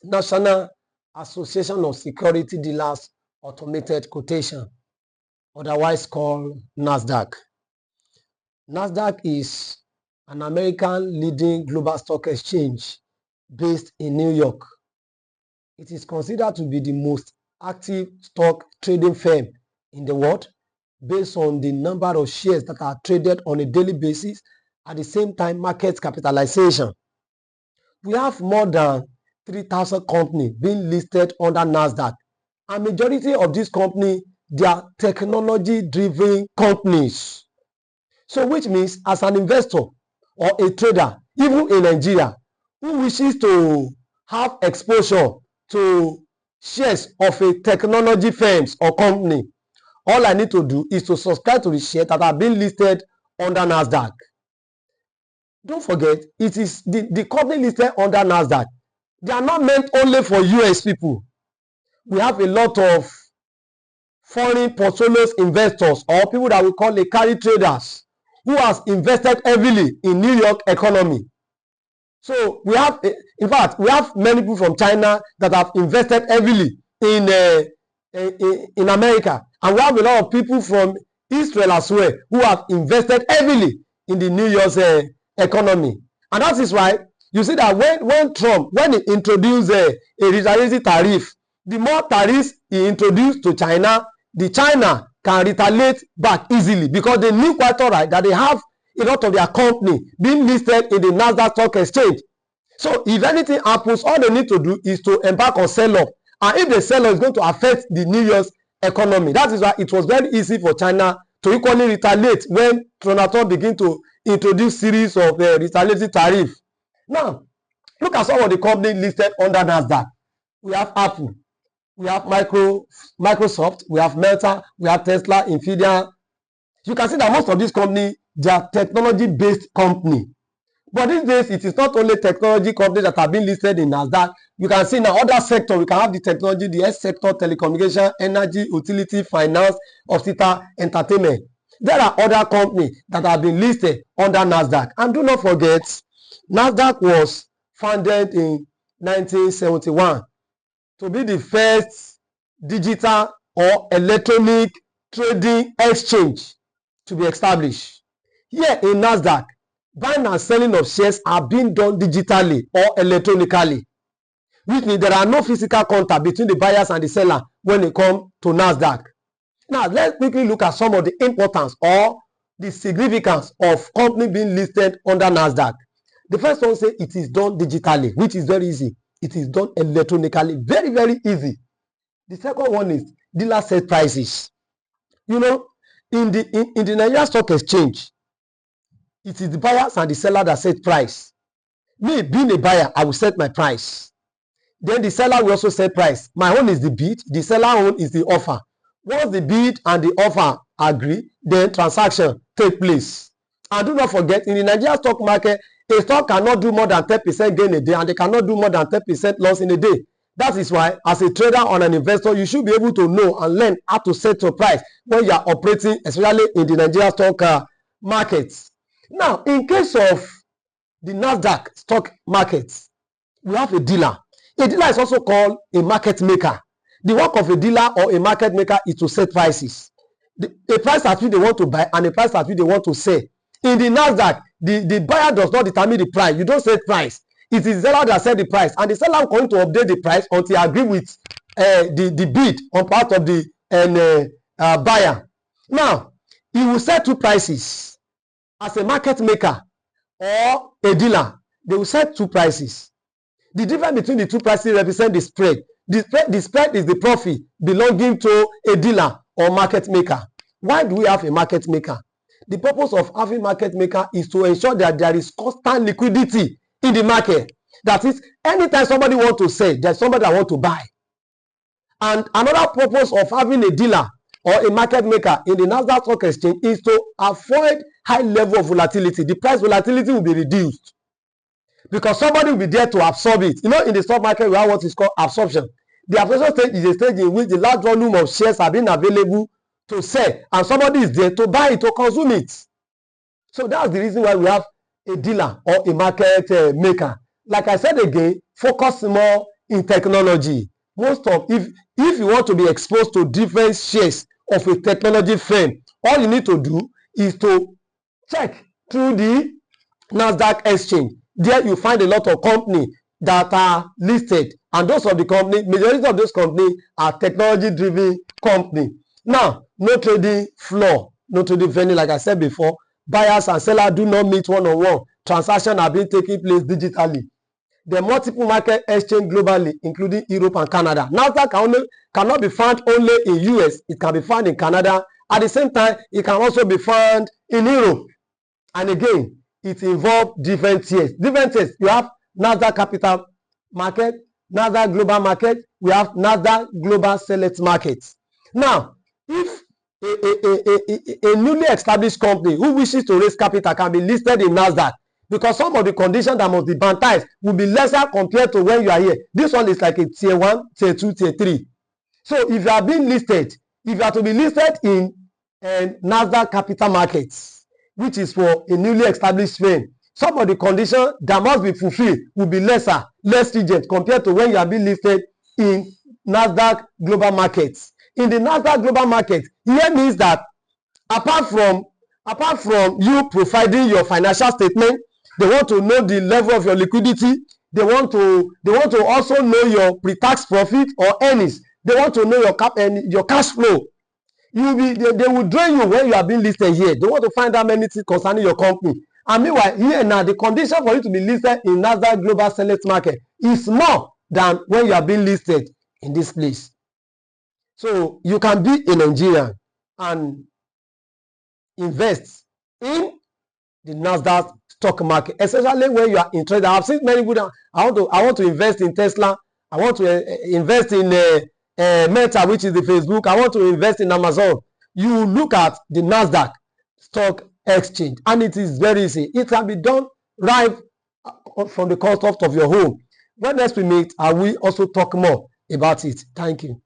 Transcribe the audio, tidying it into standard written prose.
National Association of Security Dealers Automated Quotation, otherwise called NASDAQ. NASDAQ is an American leading global stock exchange based in New York. It is considered to be the most active stock trading firm in the world based on the number of shares that are traded on a daily basis, at the same time market capitalization. We have more than 3,000 companies being listed under NASDAQ, and majority of these companies, they are technology-driven companies. So which means as an investor or a trader, even in Nigeria, who wishes to have exposure to shares of a technology firms or company, all I need to do is to subscribe to the shares that are being listed under NASDAQ. Don't forget, it is the company listed under NASDAQ. They are not meant only for US people. We have a lot of foreign portfolios investors, or people that we call the carry traders, who has invested heavily in New York economy. So we have, in fact, we have many people from China that have invested heavily in America, and we have a lot of people from Israel as well who have invested heavily in the New York economy. And that is why you see that when Trump, when he introduced a retaliatory tariff, the more tariffs he introduced to China, the China can retaliate back easily, because they knew quite all right that they have a lot of their company being listed in the NASDAQ stock exchange. So if anything happens, all they need to do is to embark on sell-off. And if the sell-off is going to affect the New York's economy, that is why it was very easy for China to equally retaliate when Donald Trump began to introduce series of retaliatory tariff. Now, look at some of the companies listed under NASDAQ. We have Apple, we have Microsoft, we have Meta, we have Tesla, Nvidia. You can see that most of these companies, they are technology-based company. But these days, it is not only technology companies that have been listed in NASDAQ. You can see now other sectors. We can have the technology, the health sector, telecommunication, energy, utility, finance, hospital, entertainment. There are other companies that have been listed under NASDAQ. And do not forget, NASDAQ was founded in 1971 to be the first digital or electronic trading exchange to be established. Here in NASDAQ, buying and selling of shares are being done digitally or electronically, which means there are no physical contact between the buyers and the seller when it comes to NASDAQ. Now, let's quickly look at some of the importance or the significance of company being listed under NASDAQ. The first one says it is done digitally, which is very easy. It is done electronically, very, very easy. The second one is dealer set prices. You know, in the Nigeria Stock Exchange, it is the buyers and the seller that set price. Me being a buyer, I will set my price. Then the seller will also set price. My own is the bid, the seller own is the offer. Once the bid and the offer agree, then transaction take place. And do not forget, in the Nigeria stock market, a stock cannot do more than 10% gain a day, and they cannot do more than 10% loss in a day. That is why, as a trader or an investor, you should be able to know and learn how to set your price when you are operating, especially in the Nigeria stock markets. Now, in case of the NASDAQ stock markets, we have a dealer. A dealer is also called a market maker. The work of a dealer or a market maker is to set prices. A price at which they want to buy and a price at which they want to sell. In the NASDAQ, the buyer does not determine the price. You don't set price. It is the seller that set the price, and the seller is going to update the price until he agree with the bid on part of the buyer. Now, he will set two prices. As a market maker or a dealer, they will set two prices. The difference between the two prices represents the spread. The spread is the profit belonging to a dealer or market maker. Why do we have a market maker? The purpose of having market maker is to ensure that there is constant liquidity in the market. That is, anytime somebody wants to sell, there's somebody that wants to buy. And another purpose of having a dealer or a market maker in the NASDAQ stock exchange is to avoid high level of volatility. The price volatility will be reduced because somebody will be there to absorb it. You know, in the stock market, we have what is called absorption. The absorption stage is a stage in which the large volume of shares are being available to sell, and somebody is there to buy it, to consume it. So that's the reason why we have a dealer or a market maker. Like I said again, focus more in technology. Most of if you want to be exposed to different shares of a technology firm, all you need to do is to check through the Nasdaq exchange. There you find a lot of companies that are listed, and those of the company, majority of those companies are technology driven company. Now, no trading floor, no trading venue, like I said before. Buyers and sellers do not meet one-on-one. Transactions are being taking place digitally. The multiple market exchange globally, including Europe and Canada. Nasdaq cannot be found only in US. It can be found in Canada. At the same time, it can also be found in Europe. And again, it involves different tiers. Different tiers. You have Nasdaq Capital Market, Nasdaq Global Market. We have Nasdaq Global Select Market. Now, if a newly established company who wishes to raise capital can be listed in Nasdaq, because some of the conditions that must be baptized will be lesser compared to when you are here. This one is like a tier 1, tier 2, tier 3. So if you are being listed, if you are to be listed in Nasdaq Capital Markets, which is for a newly established firm, some of the conditions that must be fulfilled will be lesser, less stringent compared to when you are being listed in Nasdaq Global Markets. In the Nasdaq Global Market, here means that apart from you providing your financial statement, they want to know the level of your liquidity. They want to also know your pre-tax profit or earnings. They want to know your cash flow. They will drain you when you are being listed here. They want to find out many things concerning your company. And meanwhile, here now, the condition for you to be listed in Nasdaq Global Select Market is more than when you are being listed in this place. So you can be a Nigerian and invest in the Nasdaq stock market, especially when you are interested. I have seen many people. I want to invest in Tesla. I want to invest in Meta, which is the Facebook. I want to invest in Amazon. You look at the Nasdaq stock exchange, and it is very easy. It can be done right from the comfort of your home. When next we meet, I will also talk more about it. Thank you.